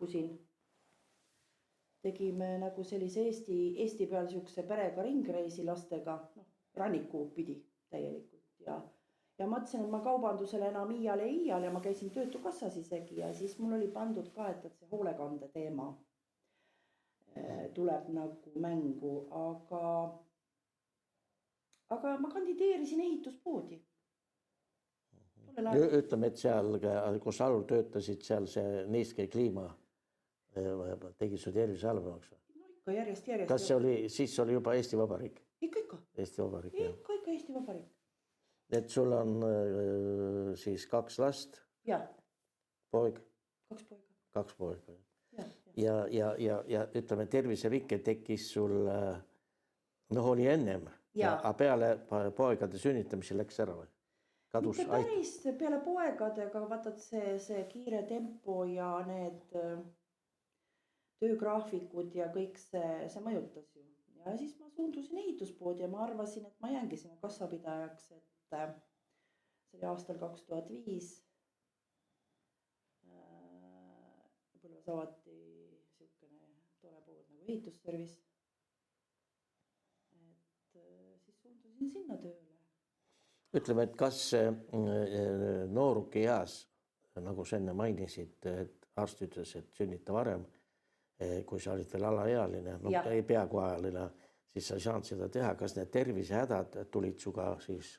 lahkusin, tegime nagu sellise Eesti peal siukse perega ringreisi lastega, ranniku pidi täielikult ja mõtlesin, et ma kaubandusele enam iial ja ma käisin töötukassas isegi ja siis mul oli pandud ka, et see hoolekande teema tuleb nagu mängu, aga ma kandideerisin ehituspoodi. Ütleme, et seal, kus Alul töötasid, seal see Niiske kliima tegi su tervise halvemaks? No ikka järjest. Kas see oli, siis oli juba Eesti Vabariik? Ikka. Eesti Vabariik, jah. Ikka Eesti Vabariik. Et sul on siis 2 last? Jah. Poeg? 2 poega. 2 poega. Ja ütleme, terviserike tekkis sul, oli ennem, aga peale poegade sünnitamise läks ära või? Mitte päris peale poegadega, vaatad see kiire tempo ja need töögraafikud ja kõik see mõjutas ju. Ja siis ma suundusin ehituspoodi ja ma arvasin, et ma jäängi sinna kassapidajaks, et see oli aastal 2005. Põlvas avati siukene tore pood nagu ehitusservis. Et siis suundusin sinna tööle. Ütleme, et kas nooruki eas, nagu sa enne mainisid, et arst ütles, et sünnita varem, kui sa olid veel alaealine, ei peaaegu ajaline, siis sa ei saanud seda teha. Kas need tervisehädad tulid suga siis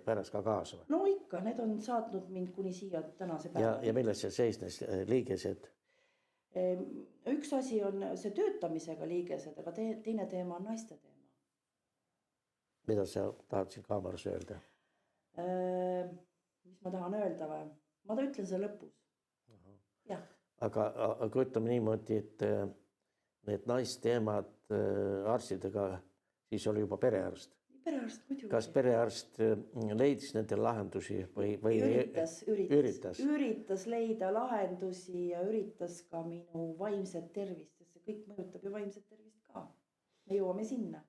pärast ka kaasa? No ikka, need on saatnud mind kuni siia tänase päeva. Ja milles see seisnes liigesed? Üks asi on see töötamisega liigesed, aga teine teema on naiste teema. Mida sa tahad siin kaameras öelda? Mis ma tahan öelda või? Ma ütlen see lõpus. Jah. Aga ütleme niimoodi, et need naisteemad arstidega, siis oli juba perearst. Perearst muidugi. Kas perearst leidis nendel lahendusi või üritas leida lahendusi ja üritas ka minu vaimset tervist, sest see kõik mõjutab ju vaimset tervist ka. Me jõuame sinna.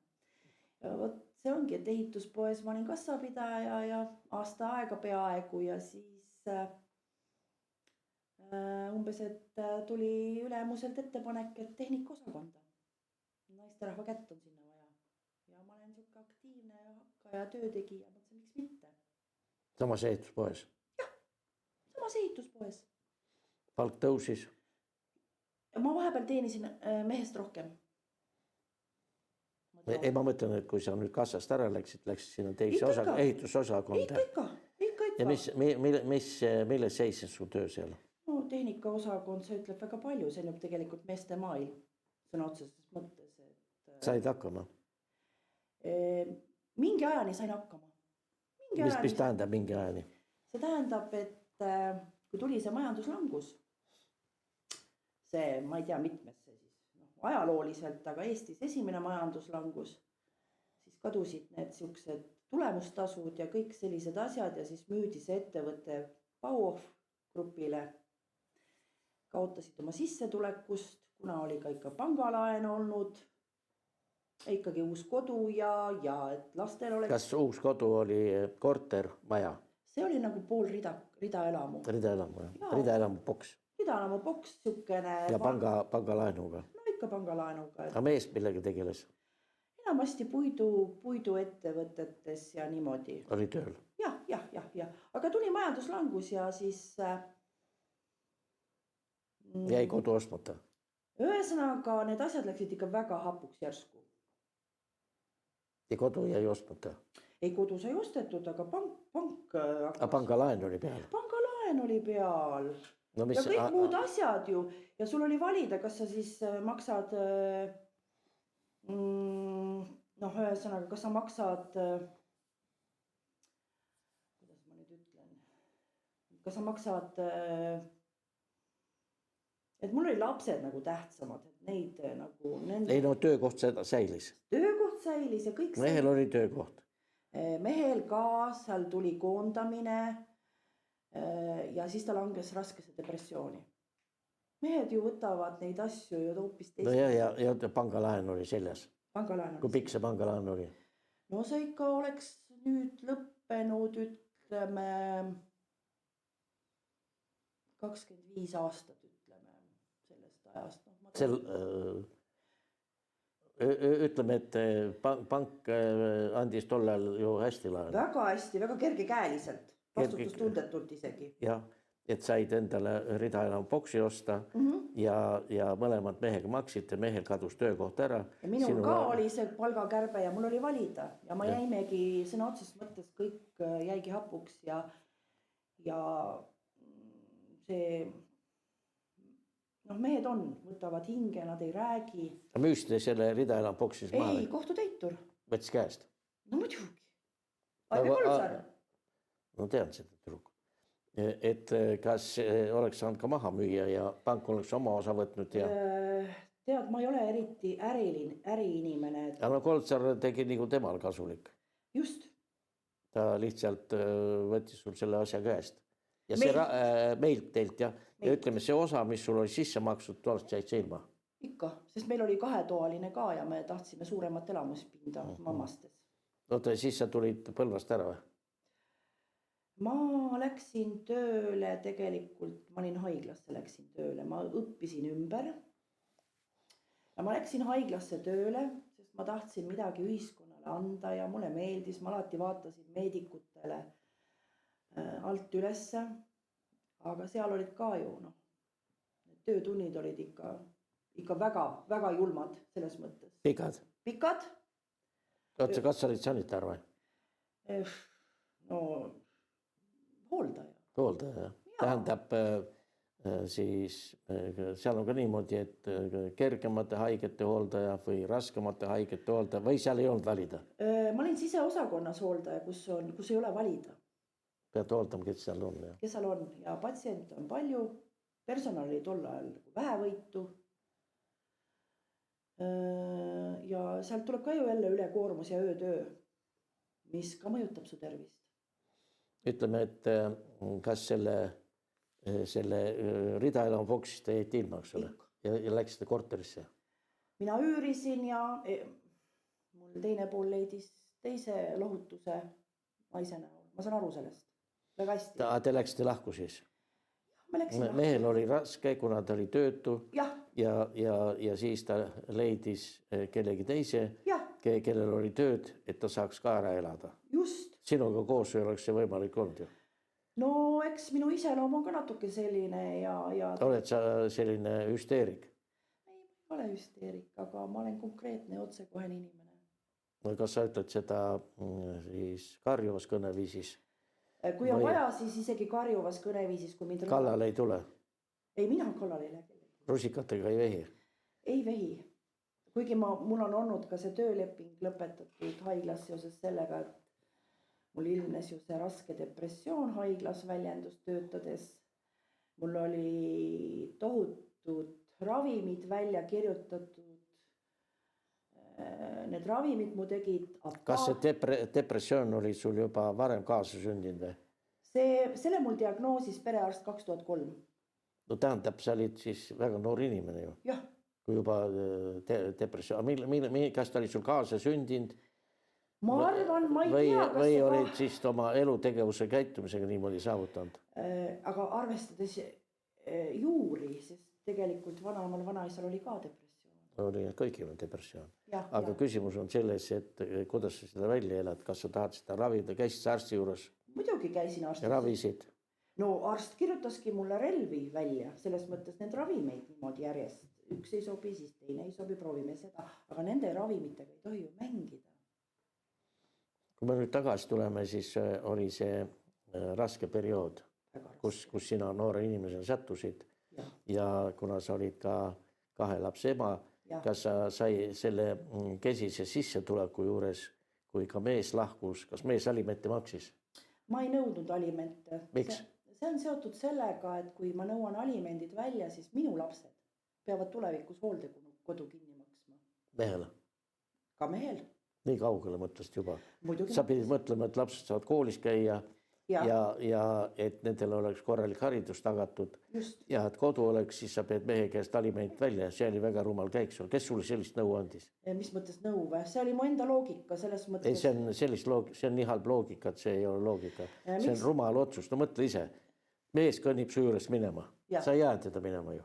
Ja võt, see ongi, et ehituspoes ma olin kassapidaja ja aasta aega peaaegu ja siis umbes, et tuli ülemuselt ettepanek, et tehnikaosakonda. Naisterahva kätt on sinna vaja. Ja ma olen siuke aktiivne ja hakkaja töötegija, mõtlesin, miks mitte. Samas ehituspoes? Jah, samas ehituspoes. Palk tõusis? Ma vahepeal teenisin mehest rohkem. Ei, ma mõtlen, et kui sa nüüd kassast ära läksid sinna teise ehitusosakonda. Ikka. Ja milles seisnes su töö seal? No tehnikaosakond, see ütleb väga palju, see on tegelikult meeste maailm, sõna otseses mõttes. Said hakkama? Mingi ajani sain hakkama. Mis tähendab mingi ajani? See tähendab, et kui tuli see majanduslangus, see, ma ei tea mitmes see siis, ajalooliselt, aga Eestis esimene majanduslangus, siis kadusid need siuksed tulemustasud ja kõik sellised asjad ja siis müüdi see ettevõte Bauhof grupile. Kaotasid oma sissetulekust, kuna oli ka ikka pangalaen olnud, ikkagi uus kodu ja et lastel oleks... Kas uus kodu oli korter, maja? See oli nagu pool ridaelamu. Ridaelamu boks. Ridaelamu boks, siukene... Ja pangalaenuga? No ikka pangalaenuga. Aga mees millega tegeles? Enamasti puidu ettevõtetes ja niimoodi. Oli tööl? Jah. Aga tuli majanduslangus ja siis... Jäi kodu ostmata? Ühesõnaga, need asjad läksid ikka väga hapuks järsku. Ja kodu jäi ostmata? Ei, kodu sai ostetud, aga pank hakkas... Aga pangalaen oli peal? Pangalaen oli peal. No, ja kõik muud asjad ju. Ja sul oli valida, kas sa siis maksad... ühesõnaga, kas sa maksad... Kuidas ma nüüd ütlen? Kas sa maksad... Et mul oli lapsed nagu tähtsamad, et neid nagu... Ei, no töökoht säilis. Töökoht säilis ja kõik... Mehel oli töökoht. Mehel ka, seal tuli koondamine ja siis ta langes raskesse depressiooni. Mehed ju võtavad neid asju ju hoopis teist. No ja pangalaen oli seljas. Pangalaen oli. Kui pikk see pangalaen oli? No see ikka oleks nüüd lõppenud, ütleme, 25 aastat, ütleme, selles sellest ajast. Ütleme, et pank andis tollal ju hästi laenu. Väga hästi, väga kergekäeliselt, vastutustundetult isegi. Jah, et said endale rida enam boksi osta ja mõlemad mehega maksite, mehel kadus töökoht ära. Ja minul ka oli see palgakärbe ja mul oli valida ja ma jäimegi sõna otseses mõttes kõik jäigi hapuks ja see mehed võtavad hinge, nad ei räägi. Müüsite selle rida enam boksis maha? Ei, kohtuteitur. Võttis käest? No muidugi. Aive Kolsar. No tean seda tüdruk. Et kas oleks saanud ka maha müüa ja pank oleks oma osa võtnud ja... Tead, ma ei ole eriti äriinimene. Aga Kolsar tegi nagu temal kasulik. Just. Ta lihtsalt võttis sul selle asja käest. Ja see meilt teilt ja ütleme see osa, mis sul oli sisse maksud, toolest jäid see ilma? Ikka, sest meil oli 2-toaline ka ja me tahtsime suuremat elamuspinda mammastes. Oota, siis sa tulid Põlvast ära või? Ma läksin tööle tegelikult, ma olin haiglasse, läksin tööle, ma õppisin ümber. Ja ma läksin haiglasse tööle, sest ma tahtsin midagi ühiskonnale anda ja mulle meeldis, ma alati vaatasin meedikutele alt ülesse, aga seal olid ka ju, töötunnid olid ikka väga julmad selles mõttes. Pikad? Pikad. Oota, kas sa olid sanitar või? No, hooldaja. Hooldaja, tähendab siis seal on ka niimoodi, et kergemate haigete hooldaja või raskemate haigete hooldaja või seal ei olnud valida? Ma olin siseosakonnas hooldaja, kus ei ole valida. Pead hooldama, kes seal on. Kes seal on ja patsiente on palju, personal oli tol ajal vähevõitu. Ja sealt tuleb ka ju jälle ülekoormus ja öötöö, mis ka mõjutab su tervist. Ütleme, et kas selle rida elama boksist te jäite ilma, eks ole? Ja läksite korterisse? Mina üürisin ja mul teine pool leidis teise lohutuse naise näol. Ma saan aru sellest. Väga hästi. Te läksite lahku siis? Mehel oli raske, kuna ta oli töötu ja siis ta leidis kellegi teise, kellel oli tööd, et ta saaks ka ära elada. Just. Sinuga koos ei oleks see võimalik olnud ju? No eks minu iseloom on ka natuke selline ja... Oled sa selline hüsteerik? Ei ole hüsteerik, aga ma olen konkreetne ja otsekohene inimene. Kas sa ütled seda siis karjuvas kõneviisis? Kui on vaja, siis isegi karjuvas kõneviisis, kui mind... Kallale ei tule? Ei, mina kallale ei lähe. Rusikatega ei vehi? Ei vehi. Kuigi mul on olnud ka see tööleping lõpetatud haiglas seoses sellega, et mul ilmnes ju see raske depressioon haiglas väljendus töötades. Mul oli tohutud ravimid välja kirjutatud. Need ravimid mu tegid... Kas see depressioon oli sul juba varem kaasa sündinud või? Selle mul diagnoosis perearst 2003. No tähendab, sa olid siis väga noor inimene ju. Jah. Kui juba depressioon. Kas ta oli sul kaasa sündinud? Ma arvan, ma ei tea, kas või olid siis oma elutegevuse käitumisega niimoodi saavutanud? Aga arvestades juuri, sest tegelikult vanaisal oli ka depressioon. Oli kõigil on depressioon. Aga küsimus on selles, et kuidas sa seda välja elad, kas sa tahad seda ravida, käisid sa arsti juures? Muidugi käisin arstis. Ravisid? No arst kirjutaski mulle relvi välja, selles mõttes need ravimeid niimoodi järjest. Üks ei sobi, siis teine ei sobi, proovime seda. Aga nende ravimitega ei tohi ju mängida. Kui me nüüd tagasi tuleme, siis oli see raske periood, kus sina noore inimesena sättusid ja kuna sa olid ka 2 lapse ema, kas sa sai selle kesise sissetuleku juures, kui ka mees lahkus, kas mees alimente maksis? Ma ei nõudnud alimente. Miks? See on seotud sellega, et kui ma nõuan alimendid välja, siis minu lapsed peavad tulevikus hooldekodu kinni maksma. Mehel? Ka mehel. Nii kaugele mõtlesid juba. Muidugi sa pidid mõtlema, et lapsed saavad koolis käia ja et nendel oleks korralik haridus tagatud. Just. Ja et kodu oleks, siis sa pead mehe käest aliment välja. See oli väga rumal käik sul. Kes sulle sellist nõu andis? Mis mõttes nõu või? See oli mu enda loogika selles mõttes. Ei, see on nii halb loogika, et see ei ole loogika. See on rumal otsus. No mõtle ise. Mees kõnnib su juures minema. Sa ei jää teda minema ju.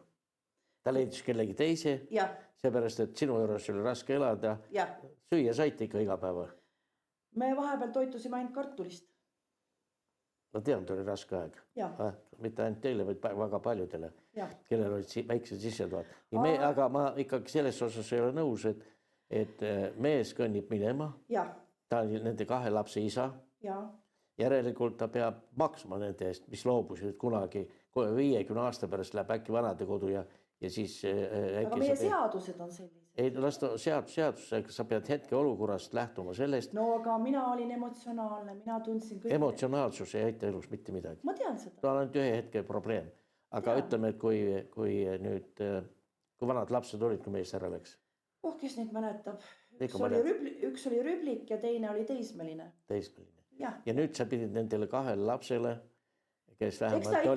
ta leidis kellegi teise, jah, seepärast, et sinu juures oli raske elada. jah. Süüa saite ikka iga päeva. Me vahepeal toitusime ainult kartulist. Ma tean, et oli raske aeg. Mitte ainult teile, vaid väga paljudele, kellel olid väiksed sissetulevad. Aga ma ikkagi selles osas ei ole nõus, et mees kõnnib minema. Ta oli nende 2 lapse isa. Järelikult ta peab maksma nende eest, mis loobusid kunagi 50 aasta pärast läheb äkki vanadekodu ja siis aga meie seadused on sellised. Ei lasta seadusega, sa pead hetke olukorrast lähtuma sellest. No aga mina olin emotsionaalne, mina tundsin kõik. Emotsionaalsus ei aita elus mitte midagi. Ma tean seda. Ta on ainult ühe hetke probleem. Aga ütleme, et kui vanad lapsed olid, kui mees ära läks? Kes neid mäletab? Üks oli rüblik ja teine oli teismeline. Ja nüüd sa pidid nendele 2 lapsele, kes vähemalt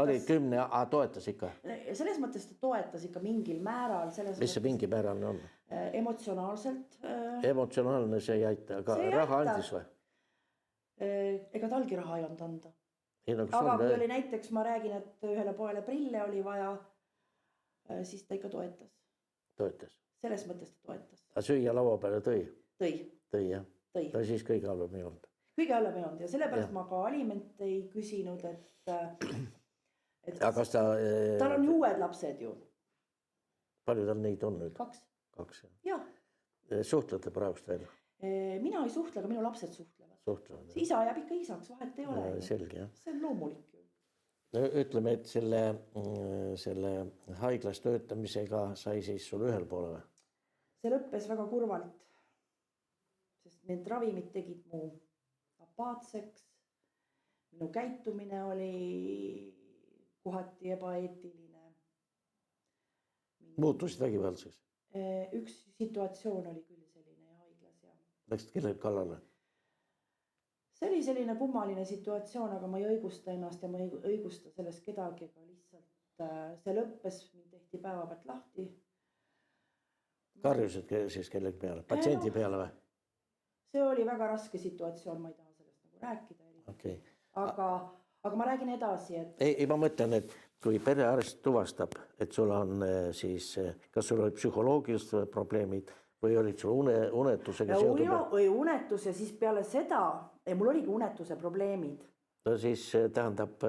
oli 10, toetas ikka. Selles mõttes ta toetas ikka mingil määral. Mis see mingi määral on? Emotsionaalselt. Emotsionaalne see ei aita, aga raha andis või? Ega talgi raha ei olnud anda. Aga kui oli näiteks, ma räägin, et ühele poele prille oli vaja, siis ta ikka toetas. Toetas? Selles mõttes ta toetas. Aga süüa laua peale tõi? Tõi, jah? No siis kõige halvem ei olnud. Kõige halvem ei olnud ja sellepärast ma ka aliment ei küsinud, et kas tal on ju uued lapsed ju. Palju tal neid on nüüd? 2. Jah. Suhtlete praegust veel? Mina ei suhtle, aga minu lapsed suhtlevad. Isa jääb ikka isaks, vahet ei ole. Selge, jah. See on loomulik ju. Ütleme, et selle haiglas töötamisega sai siis sul ühel poole või? See lõppes väga kurvalt, sest need ravimid tegid mu apaatseks. Minu käitumine oli kohati ebaeetiline. Muutusid vägivaldseks? Üks situatsioon oli küll selline haiglas. Läksid kellel kallale? See oli selline kummaline situatsioon, aga ma ei õigusta ennast ja ma ei õigusta sellest kedagi, aga lihtsalt see lõppes, mind tehti päeva pealt lahti. Karjused siis kellegi peale, patsiendi peale või? See oli väga raske situatsioon, ma ei taha sellest nagu rääkida. Okay. Aga ma räägin edasi, et... Ei, ma mõtlen, et kui perearst tuvastab, et sul on siis, kas sul olid psühholoogilised probleemid või olid sul unetusega seotud? Unetus ja siis peale seda, mul oligi unetuse probleemid. No siis tähendab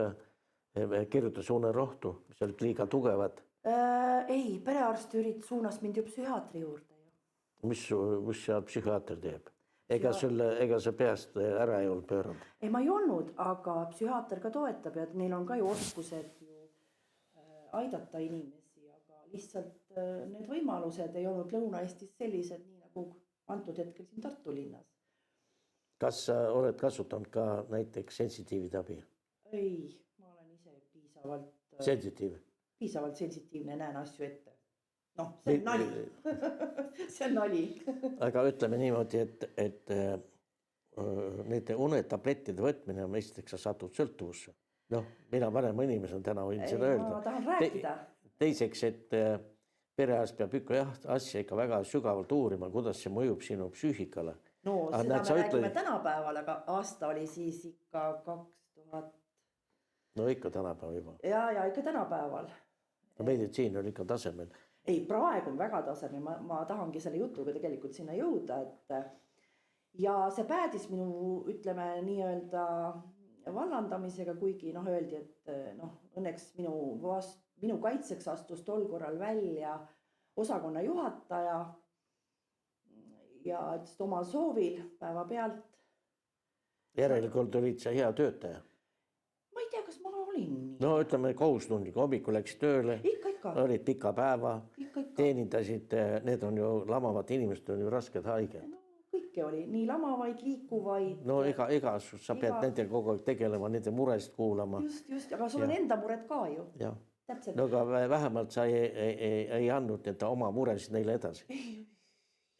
kirjutas unerohtu, mis olid liiga tugevad. Ei, perearst suunas mind ju psühhiaatri juurde. Mis seal psühhiaater teeb? Ega sa peast ära ei olnud pööranud? Ei, ma ei olnud, aga psühhiaater ka toetab ja neil on ka ju oskused ju aidata inimesi, aga lihtsalt need võimalused ei olnud Lõuna-Eestis sellised, nii nagu antud hetkel siin Tartu linnas. Kas sa oled kasutanud ka näiteks sensitiivide abi? Ei, ma olen ise piisavalt sensitiivne, näen asju ette. See on nali. See on nali. Aga ütleme niimoodi, et nende unetablettide võtmine on esiteks, sa satud sõltuvusse. Mina vanema inimesena täna võin seda öelda. Ma tahan rääkida. Teiseks, et perearst peab ikka asja ikka väga sügavalt uurima, kuidas see mõjub sinu psüühikale. No seda me räägime tänapäeval, aga aasta oli siis ikka 2000. No ikka tänapäeval juba. Ja ikka tänapäeval. Meditsiin oli ikka tasemel. Ei, praegu on väga tasemel, ma tahangi selle jutuga tegelikult sinna jõuda, ja see päädis minu, ütleme, nii-öelda vallandamisega, kuigi öeldi, et õnneks minu kaitseks astus tol korral välja osakonna juhataja ja omal soovil päeva pealt. Järelikult olid sa hea töötaja? Ma ei tea, kas ma olin. No ütleme kohustundlik, hommikul läks tööle, olid pika päeva, teenindasid, need on ju lamavad inimesed, on ju rasked haige. No kõike oli, nii lamavaid, liikuvaid. No igasust, sa pead nendel kogu aeg tegelema, nende muresid kuulama. Just, aga sul on enda mured ka ju. Täpselt. No aga vähemalt sa ei andnud oma muresid neile edasi.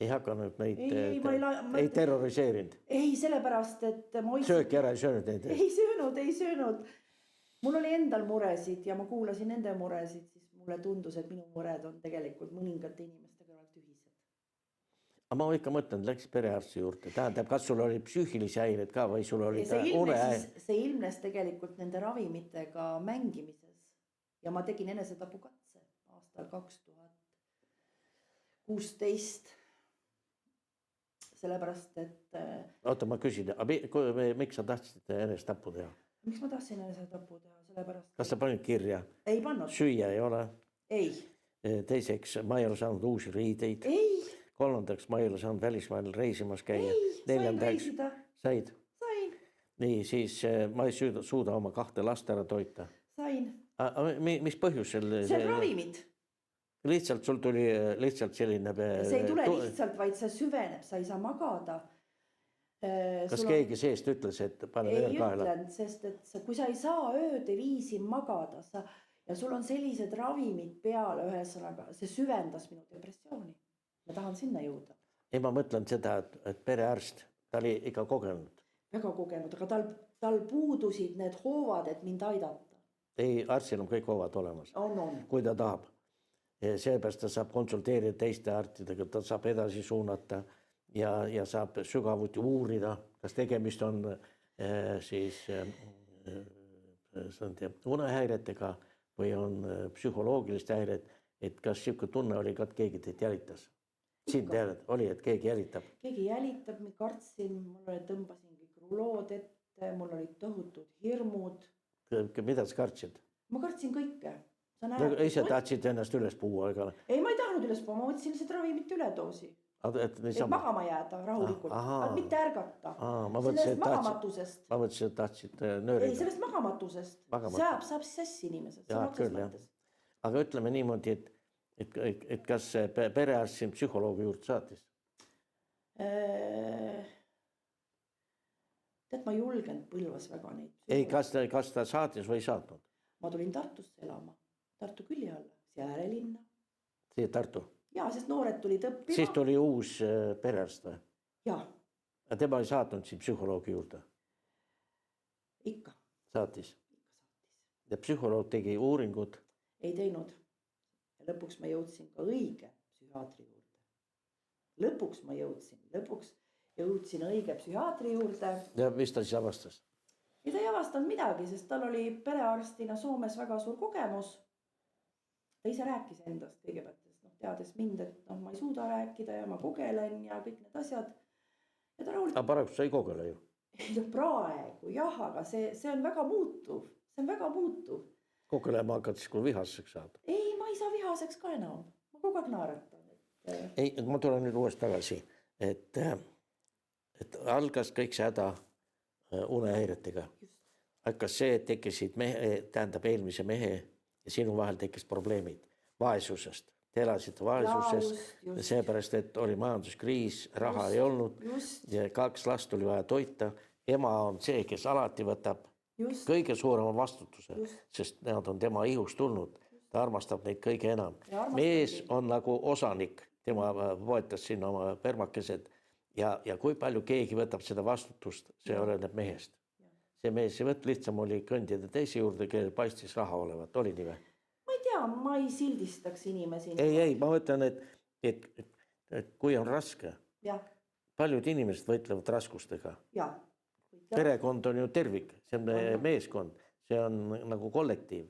Ei hakanud neid, ei terroriseerinud. Ei, sellepärast, et sööki ära ei söönud neid. Ei söönud. Mul oli endal muresid ja ma kuulasin nende muresid, siis mulle tundus, et minu mured on tegelikult mõningate inimeste kõrvalt ühised. Aga ma ikka mõtlen, läks perearsti juurde. Tähendab, kas sul oli psüühilisi häired ka või sul oli see ilmnes tegelikult nende ravimitega mängimises ja ma tegin enesetapukatse aastal 2016. Sellepärast, et oota, ma küsin, miks sa tahtsid enesetapu teha? miks ma tahtsin enesetapu teha, sellepärast. Kas sa panid kirja? Ei pannud. Süüa ei ole? Ei. Teiseks, ma ei ole saanud uusi riideid. Ei. Kolmandaks, ma ei ole saanud välismaal reisimas käia. Ei, sain reisida. Said? Sain. Nii, siis ma ei suuda oma 2 last ära toita. Sain. Mis põhjusel? See on ravimid. Lihtsalt sul tuli lihtsalt selline... See ei tule lihtsalt, vaid see süveneb, sa ei saa magada. Kas keegi seest ütles, et pane veel kaela? Ei ütlenud, sest et kui sa ei saa ööde viisi magada ja sul on sellised ravimid peale, ühesõnaga, see süvendas minu depressiooni. Ma tahan sinna jõuda. Ei, ma mõtlen seda, et perearst, ta oli ikka kogenud. Väga kogenud, aga tal puudusid need hoovad, et mind aidata. Ei, arstil on kõik hoovad olemas. On. Kui ta tahab. Seepärast ta saab konsulteerida teiste arstidega, ta saab edasi suunata ja saab sügavuti uurida, kas tegemist on siis unehäiretega või on psühholoogilist häiret, et kas siuke tunne oli ka, et keegi teid jälitas. Siin oli, et keegi jälitab. Keegi jälitab, ma kartsin, mul tõmbasin kõik rulood ette, mul olid tohutud hirmud. Mida sa kartsid? Ma kartsin kõike. Ise tahtsid ennast üles puua? Ei, ma ei tahtnud üles puua, ma võtsin lihtsalt ravimit üledoosi. Et magama jääda rahulikult, mitte ärgata. Sellest magamatusest. Ma mõtlesin, et tahtsid nöörida. Ei, sellest magamatusest. Saab sassi inimesed. Jaa, küll, jah. Aga ütleme niimoodi, et kas perearst siin psühholoogi juurde saatis? Tead, ma julgenud Põlvas väga neid. Ei, kas ta saatis või ei saatnud? Ma tulin Tartusse elama, Tartu külje alla, Jäärelinna. Siia Tartu? Jaa, sest noored tulid õppima. Siis tuli uus perearst või? Jaa. Tema ei saatnud siin psühholoogi juurde? Ikka. Saatis? Ja psühholoog tegi uuringud? Ei teinud. Ja lõpuks ma jõudsin ka õige psühhiaatri juurde. Lõpuks jõudsin õige psühhiaatri juurde. Ja mis ta siis avastas? Ja ta ei avastanud midagi, sest tal oli perearstina Soomes väga suur kogemus. Ta ise rääkis endast kõigepealt, teades mind, et ma ei suuda rääkida ja ma kogelen ja kõik need asjad. Ja ta rahulikult... Aga paraku sa ei kogele ju. Praegu, jah, aga see on väga muutuv. See on väga muutuv. Kogelema hakkad siis, kui vihaseks saad? Ei, ma ei saa vihaseks ka enam. Ma kogu aeg naeratan. Ei, ma tulen nüüd uuesti tagasi, et algas kõik see häda unehäiretega. Hakkas see, et tekkisid eelmise mehe ja sinu vahel tekkis probleemid vaesusest. Te elasite vaesusest, seepärast, et oli majanduskriis, raha ei olnud ja 2 last oli vaja toita. Ema on see, kes alati võtab kõige suurema vastutuse, sest nad on tema ihust tulnud. Ta armastab neid kõige enam. Mees on nagu osanik, tema poetas sinna oma permakesed ja kui palju keegi võtab seda vastutust, see oleneb mehest. See mees ei võt lihtsam oli kõndida teise juurde, kellel paistis raha olevat, oli nii või? Ma ei tea, ma ei sildistaks inimesi. Ei, ma mõtlen, et kui on raske, paljud inimesed võitlevad raskustega. Perekond on ju tervik, see on meeskond, see on nagu kollektiiv,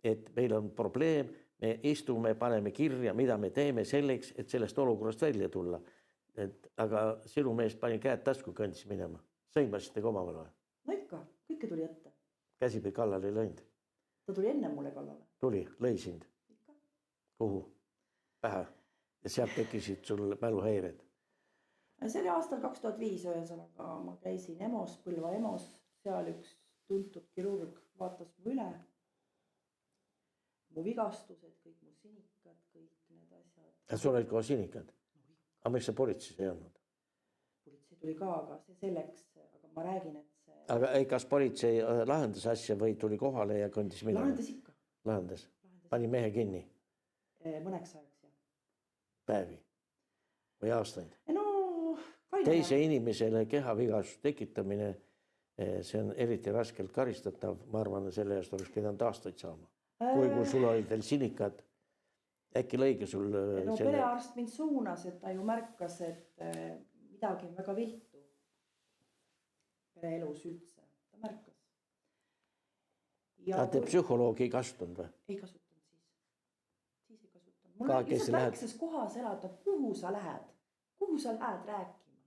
et meil on probleem, me istume, paneme kirja, mida me teeme selleks, et sellest olukorrast välja tulla. Aga sinu mees pani käed tasku, kõndis minema. Sõimasite ka omavahel või? No ikka, kõike tuli ette. Käsipidi kallale ei lõinud? Ta tuli enne mulle kallale. Tuli, lõi sind? Kuhu? Pähe? Ja sealt tekkisid sul mäluhäired? See oli aastal 2005, ühesõnaga ma käisin EMO-s, Põlva EMO-s, seal üks tuntud kirurg vaatas mu üle. Mu vigastused, kõik mu sinikad, kõik need asjad. Ja sul olid ka sinikad? Aga miks see politseis ei olnud? Politsei tuli ka, aga see selleks, aga ma räägin, et see... Aga kas politsei lahendas asja või tuli kohale ja kõndis minema? Lahendas ikka. Lahendas? Pani mehe kinni? Mõneks ajaks, jah. Päevi? Või aastaid? No, teise inimesele kehavigastus tekitamine, see on eriti raskelt karistatav. Ma arvan, selle eest oleks pidanud aastaid saama. Kui sul olid veel sinikad, äkki lõige sul... No perearst mind suunas, et ta ju märkas, et midagi on väga viltu. Pereelus üldse, ta märkas. Aga te psühholoogi ei kasutanud või? Ei kasutanud siis. Siis ei kasutanud. mul Ka, on kes lihtsalt lähed- väikses kohas elad, no kuhu sa lähed rääkima,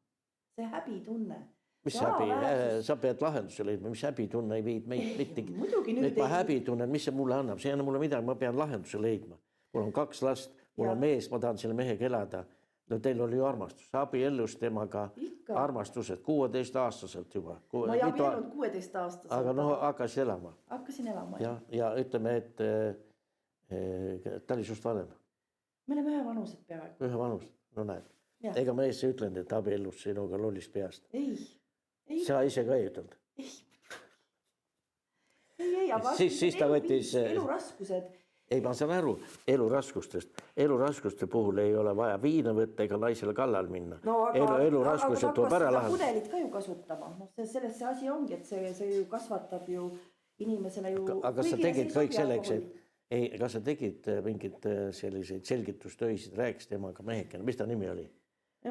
see häbitunne. mis See häbi, alaväärsus- sa pead lahenduse leidma, mis häbitunne ei viid meid mitte. muidugi nüüd ma ei- häbi tunnen, mis see mulle annab, see ei anna mulle midagi, ma pean lahenduse leidma. Mul on 2 last, mul on Jah. mees, ma tahan selle mehega elada. No teil oli ju armastus, abiellus temaga Ikka. armastused 16-aastaselt juba. ma ei abiellunud 16-aastaselt. aga noh, hakkasid elama Hakkasin elama. ja ütleme, et ta oli sinust vanem, Me oleme ühevanused peaaegu. ühe vanus, no näed. Jah. Ega mees ei ütlenud, et abiellus sinuga lollist peast. Ei, sa ise ka ei ütelnud. ei, aga Siis ta võttis- eluraskused. Ei, ma saan aru eluraskuste puhul ei ole vaja viina võtta ega naisele kallal minna. Eluraskused tuleb ära lahendada. pudelit ka ju kasutama, noh, selles see asi ongi, et see ju kasvatab ju inimesele ju. Aga sa tegid kõik selleks, et kas sa tegid mingeid selliseid selgitustöisid, rääkisid temaga mehekene, mis ta nimi oli?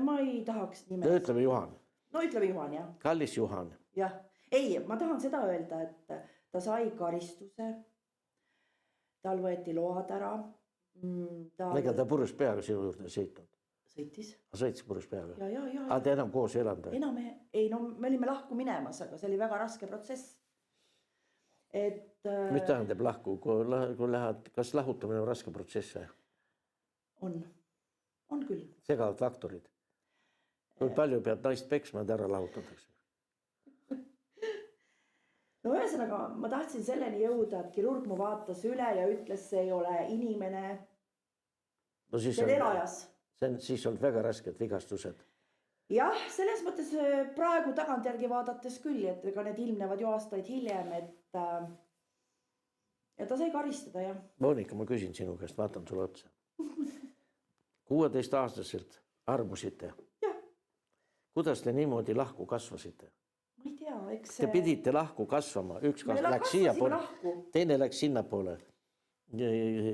ma ei tahaks nime. Ütleme Juhan. No ütleme Juhan, jah. Kallis Juhan. Jah, ei, ma tahan seda öelda, et ta sai karistuse. Tal võeti load ära. Ega ta purjus peaga sinu juurde sõitnud. Sõitis. Sõitis purjus peaga. Ja. Aga te enam koos ei elanud? Enam ei, no me olime lahku minemas, aga see oli väga raske protsess. Mis tähendab lahku, kui lähed, kas lahutamine on raske protsess? On küll. Segavad faktorid. Kui palju pead naist peksma, et ära lahutatakse? No ühesõnaga, ma tahtsin selleni jõuda, et kirurg mu vaatas üle ja ütles, see ei ole inimene. No siis see on elajas. Siis on väga rasked vigastused. Jah, selles mõttes praegu tagantjärgi vaadates küll, et ega need ilmnevad ju aastaid hiljem, et ja ta sai karistada, jah. Monika, ma küsin sinu käest, vaatan sulle otsa. 16-aastaselt armusite. Jah. Kuidas te niimoodi lahku kasvasite? Ma ei tea, eks Te pidite lahku kasvama, üks läks siia poole, teine läks sinna poole.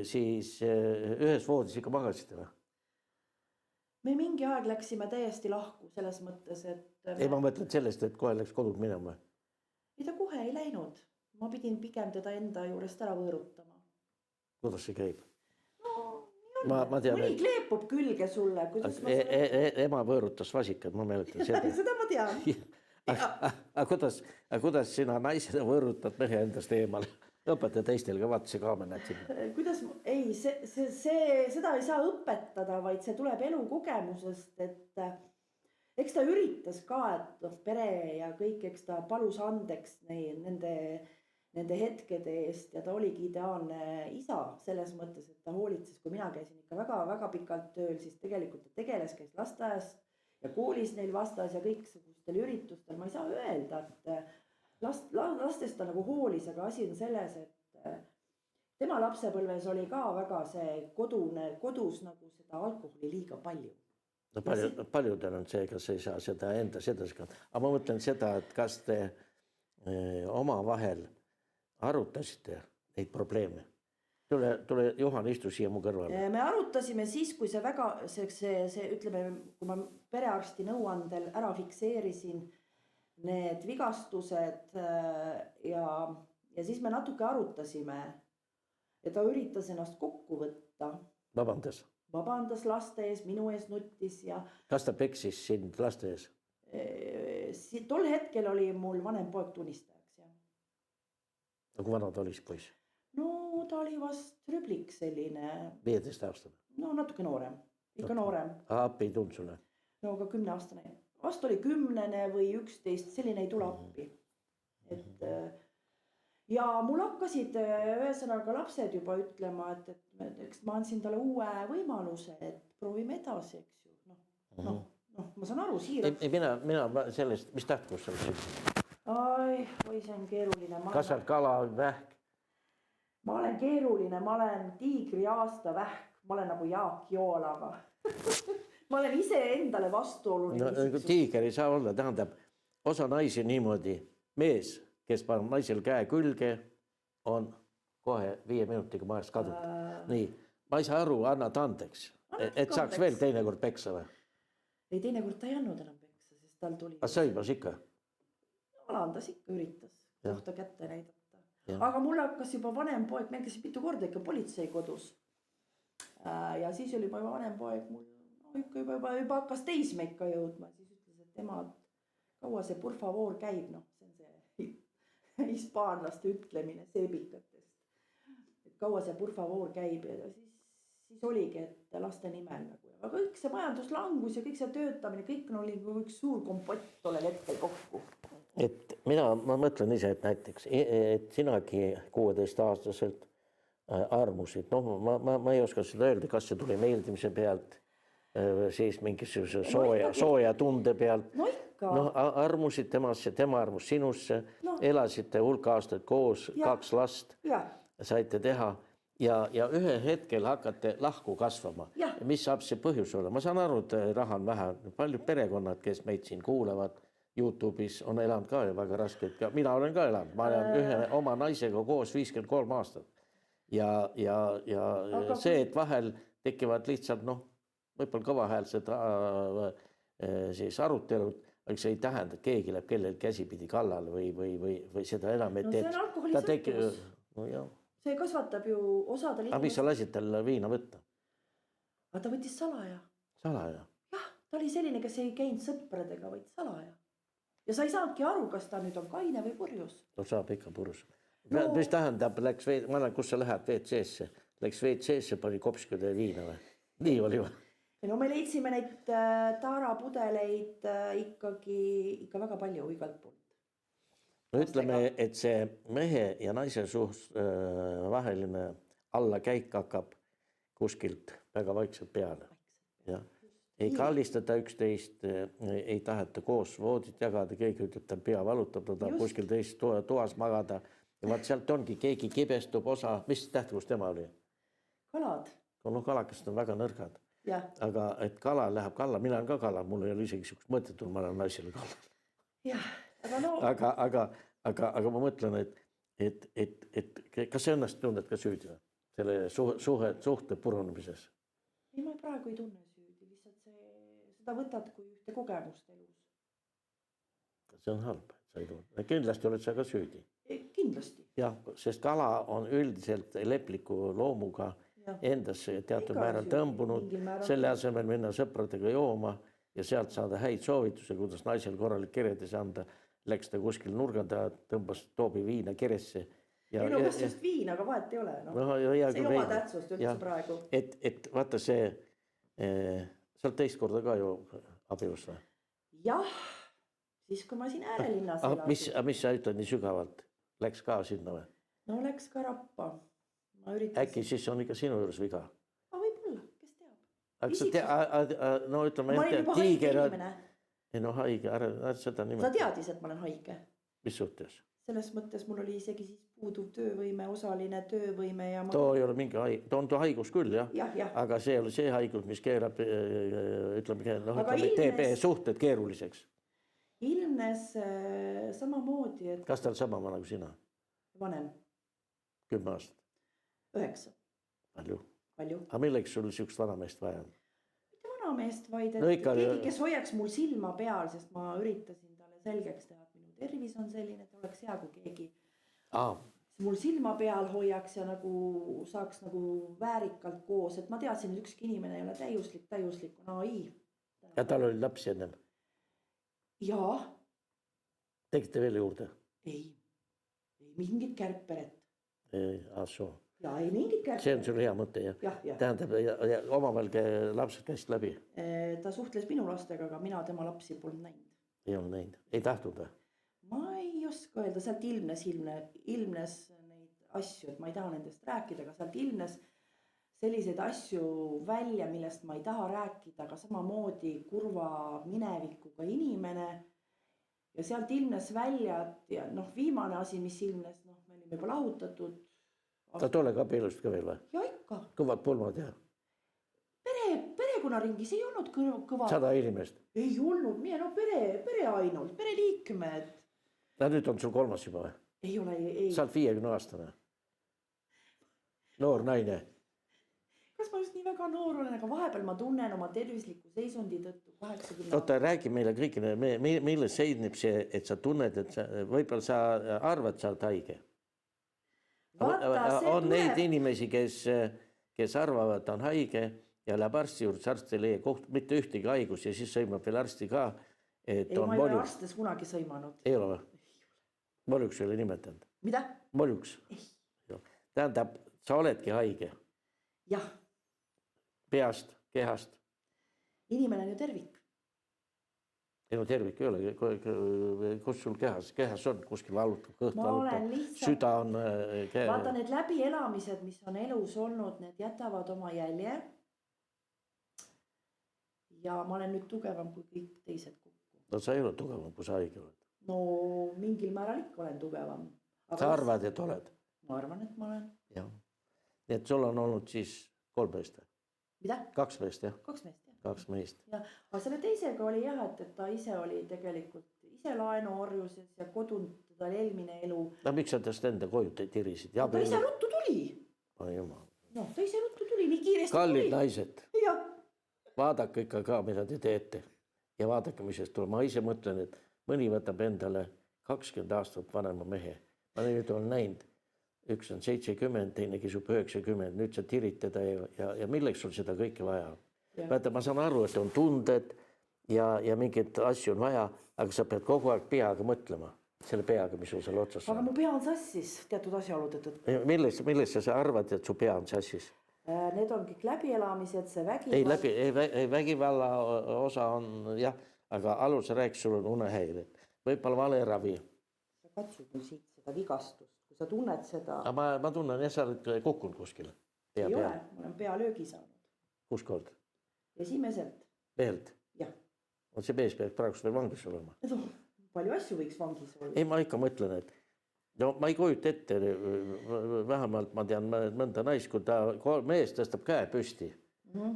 Siis ühes voodis ikka magasite või? Me mingi aeg läksime täiesti lahku selles mõttes, et... Ei, ma mõtlen sellest, et kohe läks kodud minema. Ei, ta kohe ei läinud. Ma pidin pigem teda enda juurest ära võõrutama. Kuidas see käib? No, mõni kleepub külge sulle. Ema võõrutas vasikad, ma mäletan seda. Seda ma tean. Aga kuidas sina naisena võõrutad mehe endast eemale? Õpeta teistel ka, vaata see kaamel näed sinna. Kuidas, ei, seda ei saa õpetada, vaid see tuleb elukogemusest, et eks ta üritas ka, et pere ja kõik, eks ta palus andeks nende hetkede eest ja ta oligi ideaalne isa selles mõttes, et ta hoolitses, kui mina käisin ikka väga-väga pikalt tööl, siis tegelikult ta tegeles, käis lasteaias ja koolis neil vastas ja kõiksugustel üritustel. Ma ei saa öelda, et lastest ta nagu hoolis, aga asi on selles, et tema lapsepõlves oli ka väga see kodus nagu seda alkoholi liiga palju. No paljudel on see, kas ei saa seda enda sedasi. Aga ma mõtlen seda, et kas te omavahel arutasite neid probleeme? Tule Juhan, istu siia mu kõrvale. Me arutasime siis, kui see väga, ütleme, kui ma perearsti nõuandel ära fikseerisin need vigastused ja siis me natuke arutasime ja ta üritas ennast kokku võtta. Vabandas laste ees, minu ees nuttis ja... Kas ta peksis sind laste ees? Tol hetkel oli mul vanem poeg tunnistajaks, jah. No kui vana ta oli siis poiss? No ta oli vast rüblik selline. 15 aastane? No natuke noorem, ikka noorem. Appi ei tulnud sulle? No ka 10-aastane. Vast oli 10 või 11, selline ei tule appi. Ja mul hakkasid ühesõnaga lapsed juba ütlema, et eks ma andsin talle uue võimaluse, et proovime edasi, eks ju. No, ma saan aru siiralt. Mina sellest, mis tähtkus sellest? Ai, või see on keeruline. Kas on kala, vähk? Ma olen keeruline, ma olen tiigri aasta vähk, ma olen nagu Jaak Joolaga. Ma olen ise endale vastuoluline. No, tiiger ei saa olla, tähendab, osa naisi niimoodi, mees, kes paneb naisel käe külge, on kohe 5 minutiga majast kadunud. Nii, ma ei saa aru, annad andeks, et saaks veel teinekord peksa või? Ei, teinekord ta ei andnud enam peksa, sest tal tuli... Aga sõimas ikka? Alandas ikka, üritas kohta kätte näidata. Aga mul hakkas juba vanem poeg, meil käis mitu korda ikka politsei kodus. Ja siis oli juba vanem poeg mul juba hakkas teisme ikka jõudma. Siis ütles, et tema, kaua see por favor käib, noh, see on see hispaanlaste ütlemine seebikatest. Et kaua see por favor käib ja siis oligi, et laste nimel nagu. Aga kõik see majanduslangus ja kõik see töötamine, kõik oli üks suur kompott tollel hetkel kokku. Et ma mõtlen ise, et näiteks, et sinagi 16-aastaselt armusid. Noh, ma ei oska seda öelda, kas see tuli meeldimise pealt, siis mingisuguse sooja tunde pealt. No ikka. No, armusid temasse, tema armus sinusse, elasite hulka aastaid koos, 2 last saite teha ja ühe hetkel hakkate lahku kasvama. Mis saab see põhjus olla? Ma saan aru, et raha on vähe. Paljud perekonnad, kes meid siin kuulevad YouTube'is, on elanud ka väga raskelt. Mina olen ka elanud. Ma olen ühe oma naisega koos 53 aastat. Ja see, et vahel tekivad lihtsalt, võib-olla kõvahäälsed siis arutelud, aga see ei tähenda, et keegi läheb kellel käsipidi kallal või seda enam, et see on alkoholisõltuvus. See kasvatab ju osada liikumist. Aga mis sa lasid tal viina võtta? Aga ta võttis salaja. Salaja? Jah, ta oli selline, kes ei käinud sõpradega, vaid salaja. Ja sa ei saanudki aru, kas ta nüüd on kaine või purjus. No saab ikka purjus. Mis tähendab, ma olen, kus sa lähed WC-sse? Läks WC-sse, pani kopsküde viina või? Nii oli või? No me leidsime neid taarapudeleid ikka väga palju igalt poolt. No ütleme, et see mehe ja naise vaheline allakäik hakkab kuskilt väga vaikselt peale. Ja. Ei kallistata üksteist, ei taheta koos voodit jagada, keegi ütleb, ta pea valutab, ta tahab kuskil teist toas magada. Ja vaat sealt ongi, keegi kibestub osa, mis tähtkus tema oli? Kalad. No kalakesed on väga nõrgad. Ja. Aga et kala läheb kalla, mina olen ka kala, mul ei ole isegi sihukest mõttetul, ma olen naisele kalla. Jah, aga no. Aga ma mõtlen, et kas see õnnestunud, et ka süüdi või? Selle suhte purunemises? Ei, ma praegu ei tunne süüdi, lihtsalt seda võtad kui ühte kogemust elus. See on halb, sa ei tunne. Kindlasti oled sa ka süüdi. Kindlasti. Jah, sest kala on üldiselt lepliku loomuga endasse teatud määral tõmbunud, selle asemel minna sõpradega jooma ja sealt saada häid soovituse, kuidas naisel korralik keredes anda. Läks ta kuskil nurga, ta tõmbas toobi viina keresse. Ei no kas just viin, aga vahet ei ole. See ei oma tähtsust üldse praegu. Et vaata see, sa oled teist korda ka ju abius või? Jah, siis kui ma siin äärelinnas elasin. Mis sa ütled nii sügavalt? Läks ka sinna või? No läks ka rappa. Äkki siis on ikka sinu juures viga? Võib-olla, kes teab. No ütleme, ma olin juba haige inimene. Ei no haige, ära seda nimelt. Ta teadis, et ma olen haige. Mis suhtes? Selles mõttes mul oli isegi siis puuduv töövõime, osaline töövõime. Too ei ole mingi haigus, too on too haigus küll, jah. Aga see ei ole see haigus, mis keerab, teeb suhted keeruliseks. Ilmnes samamoodi, et... Kas tal sama nagu sina? Vanem. 10 aastat? 9. Palju? Palju. Aga milleks sul sihukest vanameest vaja on? Mitte vanameest, vaid et keegi, kes hoiaks mul silma peal, sest ma üritasin talle selgeks teha, et minu tervis on selline, et oleks hea, kui keegi mul silma peal hoiaks ja nagu saaks nagu väärikalt koos. Et ma teadsin, et ükski inimene ei ole täiuslik on AI. Ja tal oli lapsi ennem? Jaa. Tegite veel juurde? Ei mingit kärpperet. Soo. Ja ei mingit kärpperet. See on sul hea mõte, jah? Tähendab, omavahel lapsed käisid läbi? Ta suhtles minu lastega, aga mina tema lapsi polnud näinud. Ei olnud näinud? Ei tahtnud või? Ma ei oska öelda, sealt ilmnes neid asju, et ma ei taha nendest rääkida, aga sealt ilmnes selliseid asju välja, millest ma ei taha rääkida, aga samamoodi kurva minevikuga inimene. Ja sealt ilmnes välja, et viimane asi, mis ilmnes, me olime juba lahutatud. Ta tollega abielust ka veel või? Ja ikka. Kõvad pulmad ja? Perekonnaringis ei olnud kõva. 100 inimest? Ei olnud, pere ainult, pereliikmed. Nüüd on sul 3. juba või? Ei ole, ei. Sa oled 50-aastane. Noor naine. Kas ma just nii väga noor olen, aga vahepeal ma tunnen oma tervisliku seisundi tõttu 80. Oota, räägi meile kõigile, milles seisneb see, et sa tunned, et võib-olla sa arvad, sa oled haige. On neid inimesi, kes kes arvavad, ta on haige ja läheb arsti juurde, arst ei leia mitte ühtegi haigus ja siis sõimab veel arsti ka, et ei, on ma ei ole moljuks. arstes kunagi sõimanud. Ei ole või? Moljuks ei ole nimetanud. Mida? Moljuks. Tähendab, sa oledki haige. Jah. Peast, kehast. Inimene on ju tervik. Ei no tervik ei ole, kus sul kehas on, kuskil valutab, kõht Ma valutab, olen lihtsalt- süda on Vaata, need läbielamised, mis on elus olnud, need jätavad oma jälje. Ja ma olen nüüd tugevam kui kõik teised kokku. No sa ei ole tugevam, kui sa haige oled. No mingil määral ikka olen tugevam. Sa arvad, et oled? Ma arvan, et ma olen. Jah. Nii et sul on olnud siis 3 meest? Mida? 2 meest, jah? 2 meest, jah. 2 meest. Ja, aga selle teisega oli jah, et ta ise oli tegelikult ise laenuorjuses ja kodunud teda oli eelmine elu. No miks sa tast enda koju tirisid? Ta ise ruttu tuli. Ai jumal. No, ta ise ruttu tuli, nii kiiresti Kallid tuli. naised, Jah. vaadake ikka ka, mida te teete. Ja vaadake, mis sest tuleb. Ma ise mõtlen, et mõni võtab endale 20 aastat vanema mehe. Ma nüüd olen näinud, üks on 70, teine kisub 90, nüüd sa tirid teda ja milleks sul seda kõike vaja on? Vaata, ma saan aru, et on tunded ja mingeid asju on vaja, aga sa pead kogu aeg peaga mõtlema, selle peaga, mis sul seal otsas Aga on. mu pea on sassis teatud asjaolude tõttu. Millest sa arvad, et su pea on sassis? Need on kõik läbielamised, see Ei, vägivald. vägivalla osa on jah, aga alus rääkis, sul on unehäired. Võib-olla vale ravi. Sa katsud mul siit seda vigastust, kui sa tunned seda. Aga ma tunnen, et sa oled kukkunud kuskile. Ei ole, ma olen pealöögi saanud. Kus kord? Esimeselt. Meelt? Jah. On see mees peaks praegu veel vangis olema? Palju asju võiks vangis olla. Ei, ma ikka mõtlen, et no ma ei kujuta ette, vähemalt ma tean mõnda naist, kui ta mees tõstab käe püsti,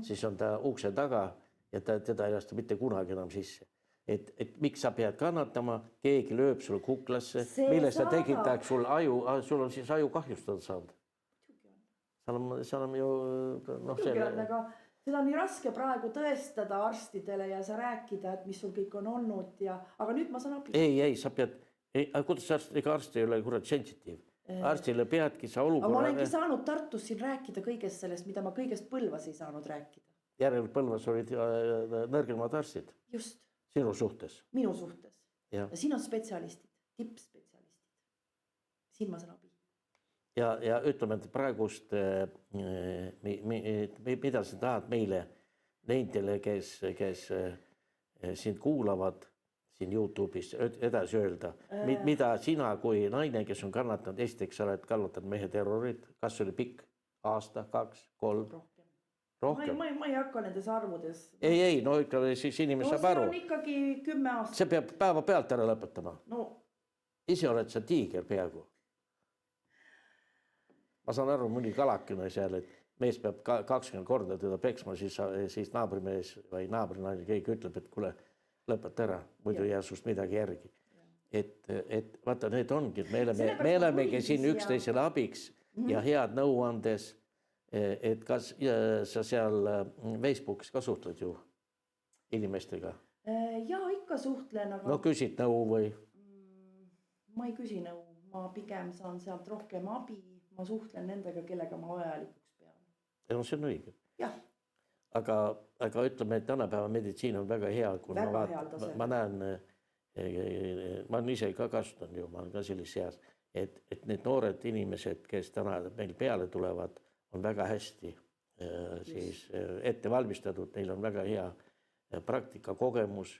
siis on ta ukse taga ja teda ei lasta mitte kunagi enam sisse. Et miks sa pead kannatama, keegi lööb sul kuklasse, millest sa tekitaks sul on siis aju kahjustada saanud. Seal on ju aga seda on nii raske praegu tõestada arstidele ja sa rääkida, et mis sul kõik on olnud aga nüüd ma saan abi. Ei, sa pead, aga kuidas arst ei ole kurat sensitiiv? Arstile peadki sa olukorra. Aga ma olengi saanud Tartus siin rääkida kõigest sellest, mida ma kõigest Põlvas ei saanud rääkida. Järel Põlvas olid nõrgemad arstid. Just. Sinu suhtes. Minu suhtes. Ja siin on spetsialistid, tippspetsialistid. Siin ma saan abi. Ja ütleme, et praegust, mida sa tahad meile, nendele, kes sind kuulavad siin YouTube'is edasi öelda, mida sina kui naine, kes on kannatanud, esiteks sa oled kannatanud mehe terrorit, kas oli pikk aasta, 2, 3? Rohkem? Ma ei hakka nendes arvudes. Ei, no ikka siis inimene saab aru. See on ikkagi 10 aastat. See peab päeva pealt ära lõpetama. No. Ise oled sa tiiger peaaegu. Ma saan aru, mõni kalakene seal, et mees peab 20 korda teda peksma, siis naabrimees või naabrinaine keegi ütleb, et kuule, lõpeta ära, muidu jää sust midagi järgi. Et vaata, need ongi, me olemegi siin üksteisele abiks ja head nõu andes, et kas sa seal Facebookis ka suhtled ju inimestega? Jaa, ikka suhtlen, aga... No küsid nõu või? Ma ei küsi nõu, ma pigem saan sealt rohkem abi, ma suhtlen nendega, kellega ma vajalikuks pean. Ja no see on õige. Jah. Aga ütleme, et tänapäeva meditsiin on väga hea, kui ma näen, ma olen ise ka kasutanud ju, ma olen ka sellises seas, et need noored inimesed, kes täna meil peale tulevad, on väga hästi siis ette valmistatud, neil on väga hea praktikakogemus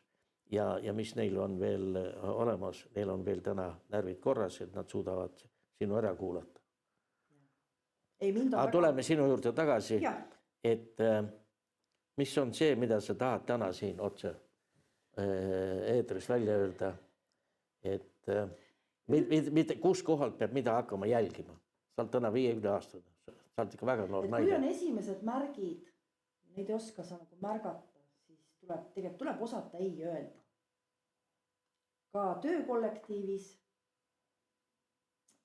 ja mis neil on veel olemas, neil on veel täna närvid korras, et nad suudavad sinu ära kuulata. Aga tuleme sinu juurde tagasi, et mis on see, mida sa tahad täna siin otse eetris välja öelda, et kus kohalt peab mida hakkama jälgima? Sa oled täna 50 aastane. Sa oled ikka väga noor naine. Kui on esimesed märgid, neid ei oska sa nagu märgata, siis tuleb osata ei öelda. Ka töökollektiivis,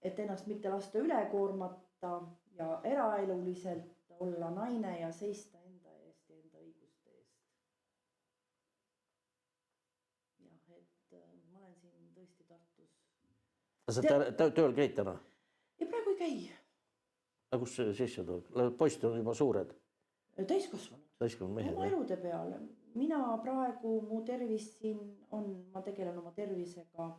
et ennast mitte lasta üle koormata ja eraeluliselt olla naine ja seista enda eest ja enda õiguste eest. Jah, et ma olen siin tõesti Tartus. Sa tööl käid täna? Ei, praegu ei käi. Aga kus see sisse tuleb? Poisid on juba suured, Täiskasvanud. täiskond mehed. Oma elude peale. Mina praegu, mu tervis siin on, ma tegelen oma tervisega.